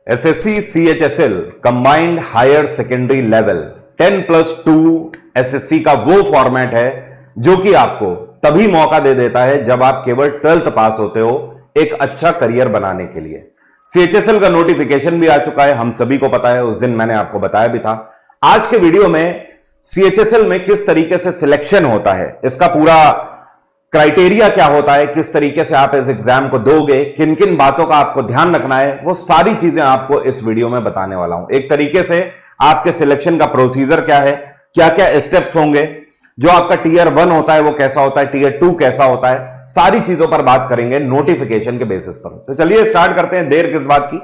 SSC CHSL combined higher secondary level 10+2 SSC का वो format है जो कि आपको तभी मौका दे देता है जब आप केवल 12th पास होते हो एक अच्छा करियर बनाने के लिए। सीएचएसएल का नोटिफिकेशन भी आ चुका है, हम सभी को पता है, उस दिन मैंने आपको बताया भी था। आज के वीडियो में सीएचएसएल में किस तरीके से सिलेक्शन होता है, इसका पूरा क्राइटेरिया क्या होता है, किस तरीके से आप इस एग्जाम को दोगे, किन किन बातों का आपको ध्यान रखना है, वो सारी चीजें आपको इस वीडियो में बताने वाला हूं। एक तरीके से आपके सिलेक्शन का प्रोसीजर क्या है, क्या क्या स्टेप्स होंगे, जो आपका टीयर 1 होता है वो कैसा होता है, टीयर 2 कैसा होता है, सारी चीजों पर बात करेंगे नोटिफिकेशन के बेसिस पर। तो चलिए स्टार्ट करते हैं, देर किस बात की।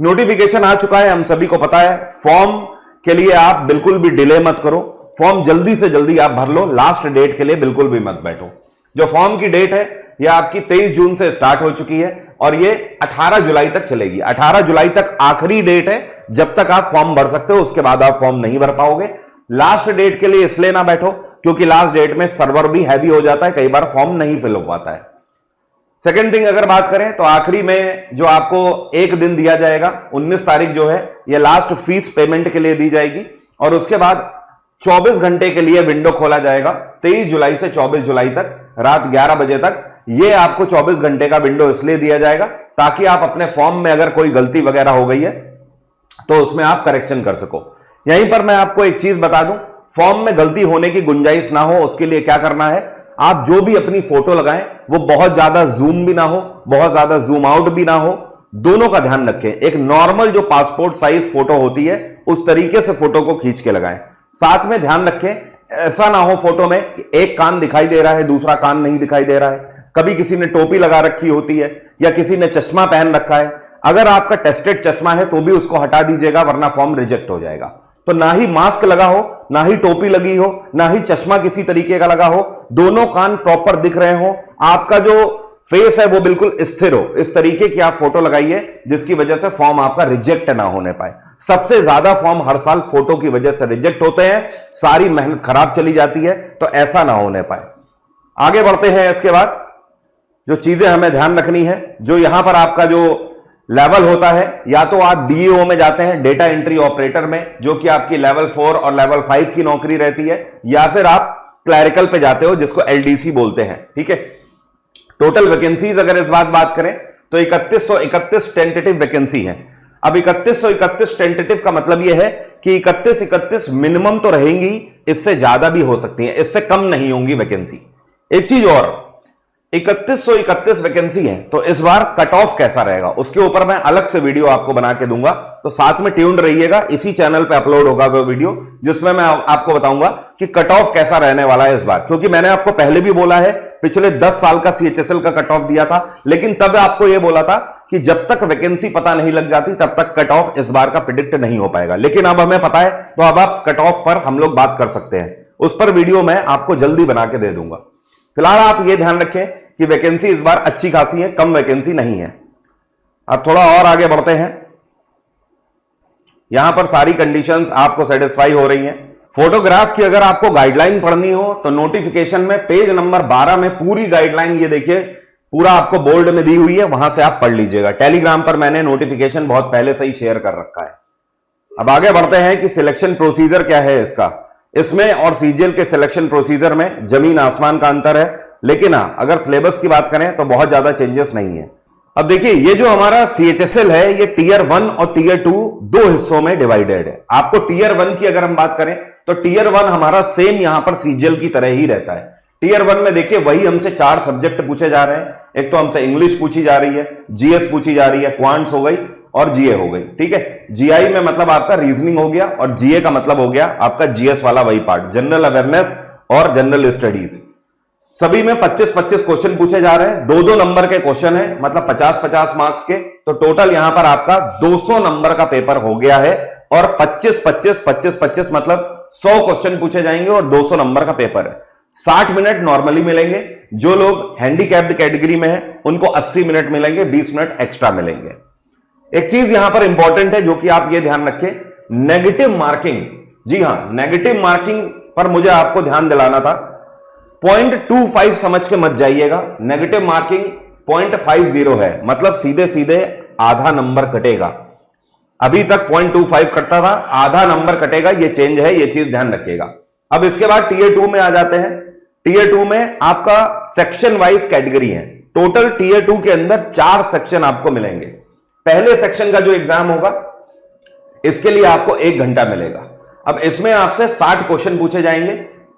नोटिफिकेशन आ चुका है, हम सभी को पता है। फॉर्म के लिए आप बिल्कुल भी डिले मत करो, फॉर्म जल्दी से जल्दी आप भर लो, लास्ट डेट के लिए बिल्कुल भी मत बैठो। जो फॉर्म की डेट है यह आपकी 23 जून से स्टार्ट हो चुकी है और ये 18 जुलाई तक चलेगी। 18 जुलाई तक आखिरी डेट है जब तक आप फॉर्म भर सकते हो, उसके बाद आप फॉर्म नहीं भर पाओगे। लास्ट डेट के लिए इसलिए ना बैठो क्योंकि लास्ट डेट में सर्वर भी हैवी हो जाता है, कई बार फॉर्म नहीं फिल हो पाता है। सेकेंड थिंग अगर बात करें तो आखिरी में जो आपको एक दिन दिया जाएगा 19 तारीख जो है यह लास्ट फीस पेमेंट के लिए दी जाएगी और उसके बाद 24 घंटे के लिए विंडो खोला जाएगा। 23 जुलाई से 24 जुलाई तक रात 11 बजे तक यह आपको 24 घंटे का विंडो इसलिए दिया जाएगा ताकि आप अपने फॉर्म में अगर कोई गलती वगैरह हो गई है तो उसमें आप करेक्शन कर सको। यहीं पर मैं आपको एक चीज बता दूं, फॉर्म में गलती होने की गुंजाइश ना हो उसके लिए क्या करना है, आप जो भी अपनी फोटो लगाएं वो बहुत ज्यादा जूम भी ना हो, बहुत ज्यादा जूम आउट भी ना हो, दोनों का ध्यान रखें। एक नॉर्मल जो पासपोर्ट साइज फोटो होती है उस तरीके से फोटो को खींच के लगाएं। साथ में ध्यान रखें ऐसा ना हो फोटो में कि एक कान दिखाई दे रहा है दूसरा कान नहीं दिखाई दे रहा है, कभी किसी ने टोपी लगा रखी होती है या किसी ने चश्मा पहन रखा है। अगर आपका टेस्टेड चश्मा है तो भी उसको हटा दीजिएगा वरना फॉर्म रिजेक्ट हो जाएगा। तो ना ही मास्क लगा हो, ना ही टोपी लगी हो, ना ही चश्मा किसी तरीके का लगा हो, दोनों कान प्रॉपर दिख रहे हो, आपका जो फेस है वो बिल्कुल स्थिर हो, इस तरीके की आप फोटो लगाइए जिसकी वजह से फॉर्म आपका रिजेक्ट ना होने पाए। सबसे ज्यादा फॉर्म हर साल फोटो की वजह से रिजेक्ट होते हैं, सारी मेहनत खराब चली जाती है, तो ऐसा ना होने पाए। आगे बढ़ते हैं। इसके बाद जो चीजें हमें ध्यान रखनी है, जो यहां पर आपका जो लेवल होता है, या तो आप डीईओ में जाते हैं, डेटा एंट्री ऑपरेटर में, जो कि आपकी लेवल 4 और लेवल 5 की नौकरी रहती है, या फिर आप क्लैरिकल पे जाते हो जिसको एलडीसी बोलते हैं। ठीक है, टोटल वैकेंसीज अगर इस बात करें तो 3131 टेंटेटिव वैकेंसी है। अब 3131 टेंटेटिव का मतलब यह है कि 3131 मिनिमम तो रहेंगी, इससे ज्यादा भी हो सकती है, इससे कम नहीं होंगी वैकेंसी। एक चीज और, 3131 वैकेंसी है तो इस बार कट ऑफ कैसा रहेगा उसके ऊपर मैं अलग से वीडियो आपको बना के दूंगा, तो साथ में ट्यून्ड रहिएगा। इसी चैनल पे अपलोड होगा वो वीडियो जिसमें मैं आपको बताऊंगा कि कट ऑफ कैसा रहने वाला है इस बार। क्योंकि मैंने आपको पहले भी बोला है, पिछले 10 साल का सीएचएसएल का कट ऑफ दिया था, लेकिन तब आपको यह बोला था कि जब तक वैकेंसी पता नहीं लग जाती तब तक कट ऑफ इस बार का प्रिडिक्ट नहीं हो पाएगा। लेकिन अब हमें पता है तो अब आप कट ऑफ पर हम लोग बात कर सकते हैं, उस पर वीडियो मैं आपको जल्दी बना के दे दूंगा। फिलहाल आप यह ध्यान रखें कि वैकेंसी इस बार अच्छी खासी है, कम वैकेंसी नहीं है। अब थोड़ा और आगे बढ़ते हैं। यहां पर सारी कंडीशंस आपको सेटिस्फाई हो रही हैं। फोटोग्राफ की अगर आपको गाइडलाइन पढ़नी हो तो नोटिफिकेशन में पेज नंबर 12 में पूरी गाइडलाइन ये देखिए पूरा आपको बोल्ड में दी हुई है, वहां से आप पढ़ लीजिएगा। टेलीग्राम पर मैंने नोटिफिकेशन बहुत पहले से ही शेयर कर रखा है। अब आगे बढ़ते हैं कि सिलेक्शन प्रोसीजर क्या है इसका। इसमें और सीजीएल के सिलेक्शन प्रोसीजर में जमीन आसमान का अंतर है, लेकिन हाँ अगर सिलेबस की बात करें तो बहुत ज्यादा चेंजेस नहीं है। अब देखिए ये जो हमारा सीएचएसएल है ये टीयर 1 और टीयर 2 दो हिस्सों में डिवाइडेड है। आपको टीयर 1 की अगर हम बात करें तो टीयर 1 हमारा सेम यहां पर सीजीएल की तरह ही रहता है। टीयर 1 में देखिए वही हमसे 4 सब्जेक्ट पूछे जा रहे हैं। एक तो हमसे इंग्लिश पूछी जा रही है, जीएस पूछी जा रही है, क्वांट्स हो गई और जीए हो गई। ठीक है, जीआई में मतलब आपका रीजनिंग हो गया और जीए का मतलब हो गया आपका जीएस वाला वही पार्ट, जनरल अवेयरनेस और जनरल स्टडीज। सभी में 25-25 क्वेश्चन पूछे जा रहे हैं, 2-2 नंबर के क्वेश्चन है, मतलब 50-50 मार्क्स के। तो टोटल यहां पर आपका 200 नंबर का पेपर हो गया है और 25-25 मतलब 100 क्वेश्चन पूछे जाएंगे और 200 नंबर का पेपर है। 60 मिनट नॉर्मली मिलेंगे, जो लोग हैंडीकैप्ड कैटेगरी में है उनको 80 मिनट मिलेंगे, 20 मिनट एक्स्ट्रा मिलेंगे। एक चीज यहां पर इंपॉर्टेंट है जो कि आप ये ध्यान रखें, नेगेटिव मार्किंग। जी हां, नेगेटिव मार्किंग पर मुझे आपको ध्यान दिलाना था। 0.25 समझ के मत जाइएगा, नेगेटिव मार्किंग 0.50 है, मतलब सीधे सीधे आधा नंबर कटेगा। अभी तक 0.25 कटता था, आधा नंबर कटेगा, ये चेंज है, ये चीज ध्यान रखिएगा। अब इसके बाद टीयर 2 में आ जाते हैं। टीयर 2 में आपका सेक्शन वाइज कैटेगरी है। टोटल टीयर 2 के अंदर 4 सेक्शन आपको मिलेंगे। पहले सेक्शन का जो एग्जाम होगा इसके लिए आपको 1 घंटा मिलेगा। अब इसमें आपसे 60 क्वेश्चन पूछे जाएंगे,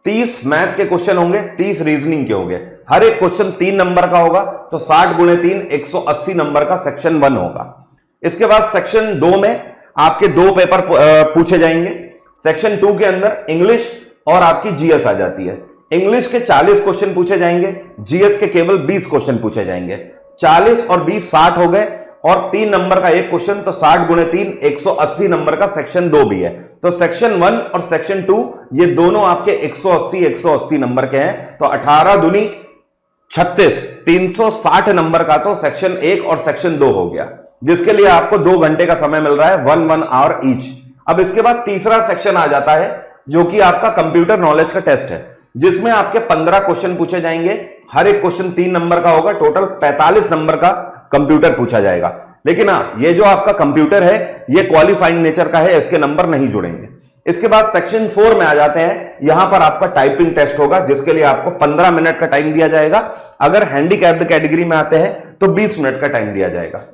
30 मैथ के क्वेश्चन होंगे, 30 रीजनिंग के होंगे। हर एक क्वेश्चन 3 नंबर का होगा, तो 60 गुणे 3 180 नंबर का सेक्शन 1 होगा। इसके बाद सेक्शन 2 में आपके 2 पेपर पूछे जाएंगे। सेक्शन 2 के अंदर इंग्लिश और आपकी जीएस आ जाती है। इंग्लिश के 40 क्वेश्चन पूछे जाएंगे, जीएस के केवल 20 क्वेश्चन पूछे जाएंगे। 40 और 20 60 हो गए, और 3 नंबर का एक क्वेश्चन, तो 60 गुणे 3 180 नंबर का सेक्शन 2 भी है। तो सेक्शन 1 और सेक्शन 2 ये दोनों आपके 180 नंबर के हैं। तो 18 दूनी 36, 360 नंबर का तो सेक्शन 1 और सेक्शन 2 हो गया, जिसके लिए आपको 2 घंटे का समय मिल रहा है, 1 आवर ईच। अब इसके बाद तीसरा सेक्शन आ जाता है जो कि आपका कंप्यूटर नॉलेज का टेस्ट है, जिसमें आपके 15 क्वेश्चन पूछे जाएंगे। हर एक क्वेश्चन 3 नंबर का होगा, टोटल 45 नंबर का कंप्यूटर पूछा जाएगा। लेकिन हाँ, ये जो आपका कंप्यूटर है ये क्वालिफाइंग नेचर का है, इसके नंबर नहीं जुड़ेंगे। इसके बाद सेक्शन 4 में आ जाते हैं। यहां पर आपका टाइपिंग टेस्ट होगा, जिसके लिए आपको 15 मिनट का टाइम दिया जाएगा। अगर हैंडीकैप्ड कैटेगरी में आते हैं तो 20 मिनट का टाइम दिया जाएगा।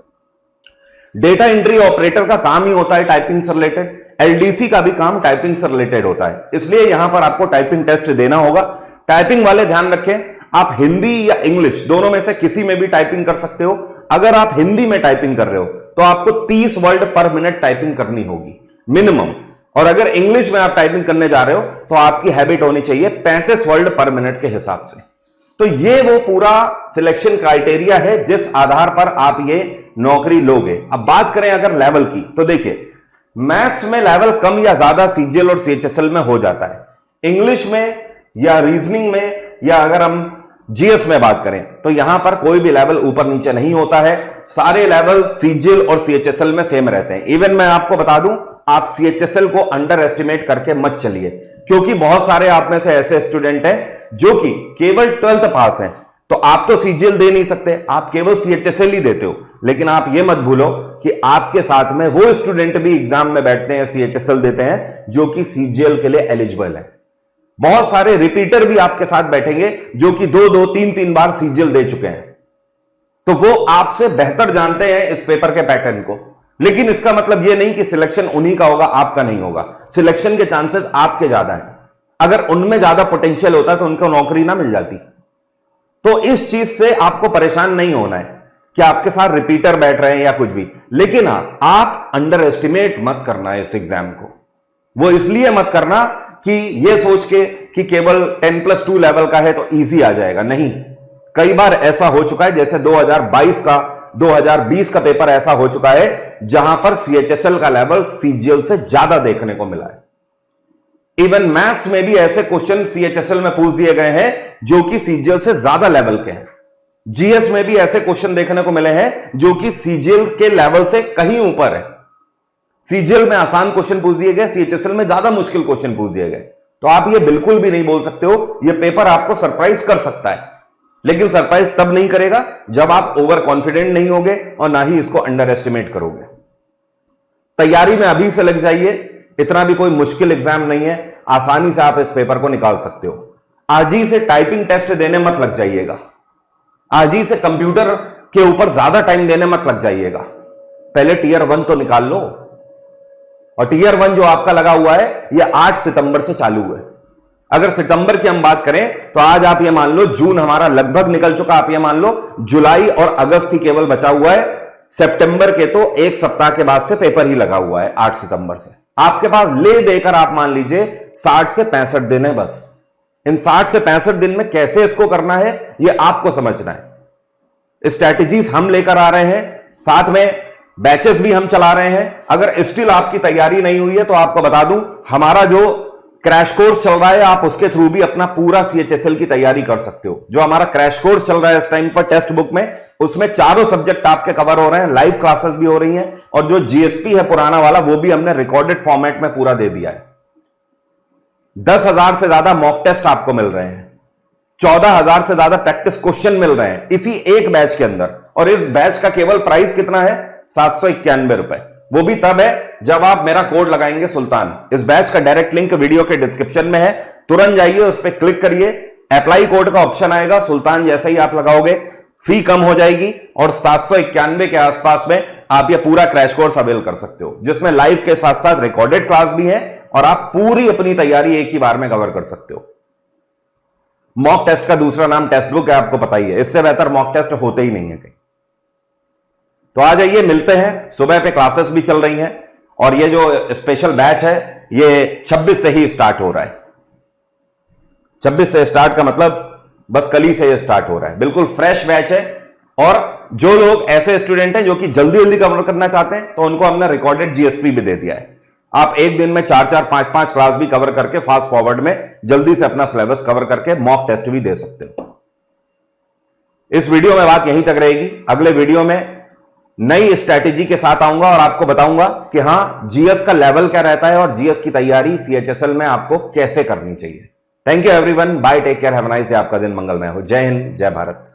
डेटा एंट्री ऑपरेटर का काम ही होता है टाइपिंग से रिलेटेड, एलडीसी का भी काम टाइपिंग से रिलेटेड होता है, इसलिए यहां पर आपको टाइपिंग टेस्ट देना होगा। टाइपिंग वाले ध्यान रखें, आप हिंदी या इंग्लिश दोनों में से किसी में भी टाइपिंग कर सकते हो। अगर आप हिंदी में टाइपिंग कर रहे हो तो आपको 30 वर्ड पर मिनट टाइपिंग करनी होगी मिनिमम, और अगर इंग्लिश में आप टाइपिंग करने जा रहे हो तो आपकी हैबिट होनी चाहिए 35 वर्ड पर मिनट के हिसाब से। तो ये वो पूरा सिलेक्शन क्राइटेरिया है जिस आधार पर आप ये नौकरी लोगे। अब बात करें अगर लेवल की, तो देखिए मैथ्स में लेवल कम या ज्यादा सीजीएल और सीएचएसएल में हो जाता है। इंग्लिश में या रीजनिंग में या अगर हम जीएस में बात करें तो यहां पर कोई भी लेवल ऊपर नीचे नहीं होता है, सारे लेवल सीजीएल और सीएचएसएल में सेम रहते हैं। इवन मैं आपको बता दूं, आप सीएचएसएल को अंडर एस्टिमेट करके मत चलिए, क्योंकि बहुत सारे आप में से ऐसे स्टूडेंट हैं जो कि केवल 12th पास हैं, तो आप तो सीजीएल दे नहीं सकते, आप केवल सीएचएसएल ही देते हो। लेकिन आप ये मत भूलो कि आपके साथ में वो स्टूडेंट भी एग्जाम में बैठते हैं, सीएचएसएल देते हैं, जो कि सीजीएल के लिए एलिजिबल है। बहुत सारे रिपीटर भी आपके साथ बैठेंगे जो कि 2-2, 3-3 बार सीजीएल दे चुके हैं, तो वो आपसे बेहतर जानते हैं इस पेपर के पैटर्न को। लेकिन इसका मतलब यह नहीं कि सिलेक्शन उन्हीं का होगा, आपका नहीं होगा। सिलेक्शन के चांसेस आपके ज्यादा हैं। अगर उनमें ज्यादा पोटेंशियल होता तो उनको नौकरी ना मिल जाती। तो इस चीज से आपको परेशान नहीं होना है कि आपके साथ रिपीटर बैठ रहे हैं या कुछ भी। लेकिन आप अंडर एस्टिमेट मत करना है इस एग्जाम को। वो इसलिए मत करना कि ये सोच के कि केवल 10+2 लेवल का है तो इजी आ जाएगा, नहीं। कई बार ऐसा हो चुका है, जैसे 2020 का पेपर ऐसा हो चुका है जहां पर सीएचएसएल का लेवल सीजीएल से ज्यादा देखने को मिला है। इवन मैथ्स में भी ऐसे क्वेश्चन सीएचएसएल में पूछ दिए गए हैं जो कि सीजीएल से ज्यादा लेवल के हैं। जीएस में भी ऐसे क्वेश्चन देखने को मिले हैं जो कि सीजीएल के लेवल से कहीं ऊपर है। सीजीएल में आसान क्वेश्चन पूछ दिए गए, सीएचएसएल में ज्यादा मुश्किल क्वेश्चन पूछ दिए गए। तो आप ये बिल्कुल भी नहीं बोल सकते हो ये पेपर आपको सरप्राइज कर सकता है, लेकिन सरप्राइज तब नहीं करेगा जब आप ओवर कॉन्फिडेंट नहीं होगे और ना ही इसको अंडर एस्टिमेट करोगे। तैयारी में अभी से लग जाइए, इतना भी कोई मुश्किल एग्जाम नहीं है, आसानी से आप इस पेपर को निकाल सकते हो। आज ही से टाइपिंग टेस्ट देने मत लग जाइएगा, आज ही से कंप्यूटर के ऊपर ज्यादा टाइम देने मत लग जाइएगा। पहले टीयर 1 तो निकाल लो, और टीयर 1 जो आपका लगा हुआ है यह 8 सितंबर से चालू है। अगर सितंबर की हम बात करें तो आज आप ये मान लो जून हमारा लगभग निकल चुका, आप ये मान लो जुलाई और अगस्त ही केवल बचा हुआ है। सितंबर के तो 1 सप्ताह के बाद से पेपर ही लगा हुआ है 8 सितंबर से। आपके पास ले देकर आप मान लीजिए 60 से 65 दिन है बस। इन 60 से 65 दिन में कैसे इसको करना है यह आपको समझना है। स्ट्रैटेजीज हम लेकर आ रहे हैं, साथ में बैचेस भी हम चला रहे हैं। अगर स्टिल आपकी तैयारी नहीं हुई है तो आपको बता दूं, हमारा जो क्रैश कोर्स चल रहा है आप उसके थ्रू भी अपना पूरा सीएचएसएल की तैयारी कर सकते हो। जो हमारा क्रैश कोर्स चल रहा है इस टाइम पर टेक्स्ट बुक में, उसमें चारों सब्जेक्ट आपके कवर हो रहे हैं, लाइव क्लासेस भी हो रही हैं, और जो जीएसपी है पुराना वाला वो भी हमने रिकॉर्डेड फॉर्मेट में पूरा दे दिया है। 10,000 से ज्यादा मॉक टेस्ट आपको मिल रहे हैं, 14,000 से ज्यादा प्रैक्टिस क्वेश्चन मिल रहे हैं इसी एक बैच के अंदर। और इस बैच का केवल प्राइस कितना है? 791 रुपए। वो भी तब है जब आप मेरा कोड लगाएंगे सुल्तान। इस बैच का डायरेक्ट लिंक वीडियो के डिस्क्रिप्शन में है, तुरंत जाइए उस पर क्लिक करिए, अप्लाई कोड का ऑप्शन आएगा, सुल्तान जैसे ही आप लगाओगे फी कम हो जाएगी और 791 के आसपास में आप ये पूरा क्रैश कोर्स अवेल कर सकते हो, जिसमें लाइव के साथ साथ रिकॉर्डेड क्लास भी है और आप पूरी अपनी तैयारी एक ही बार में कवर कर सकते हो। मॉक टेस्ट का दूसरा नाम टेस्ट बुक है, आपको पता ही है, इससे बेहतर मॉक टेस्ट होते ही नहीं है कहीं। तो आ जाइए, मिलते हैं। सुबह पे क्लासेस भी चल रही हैं और ये जो स्पेशल बैच है ये 26 से ही स्टार्ट हो रहा है। 26 से स्टार्ट का मतलब बस कल ही से ये स्टार्ट हो रहा है, बिल्कुल फ्रेश बैच है। और जो लोग ऐसे स्टूडेंट हैं जो कि जल्दी जल्दी कवर करना चाहते हैं तो उनको हमने रिकॉर्डेड जीएसपी भी दे दिया है। आप एक दिन में 4-4, 5-5 क्लास भी कवर करके फास्ट फॉरवर्ड में जल्दी से अपना सिलेबस कवर करके मॉक टेस्ट भी दे सकते हो। इस वीडियो में बात यहीं तक रहेगी। अगले वीडियो में नई स्ट्रैटेजी के साथ आऊंगा और आपको बताऊंगा कि हां जीएस का लेवल क्या रहता है और जीएस की तैयारी सीएचएसएल में आपको कैसे करनी चाहिए। Thank you everyone, bye, take care, have a nice day. आपका दिन मंगलमय हो। जय हिंद, जय भारत।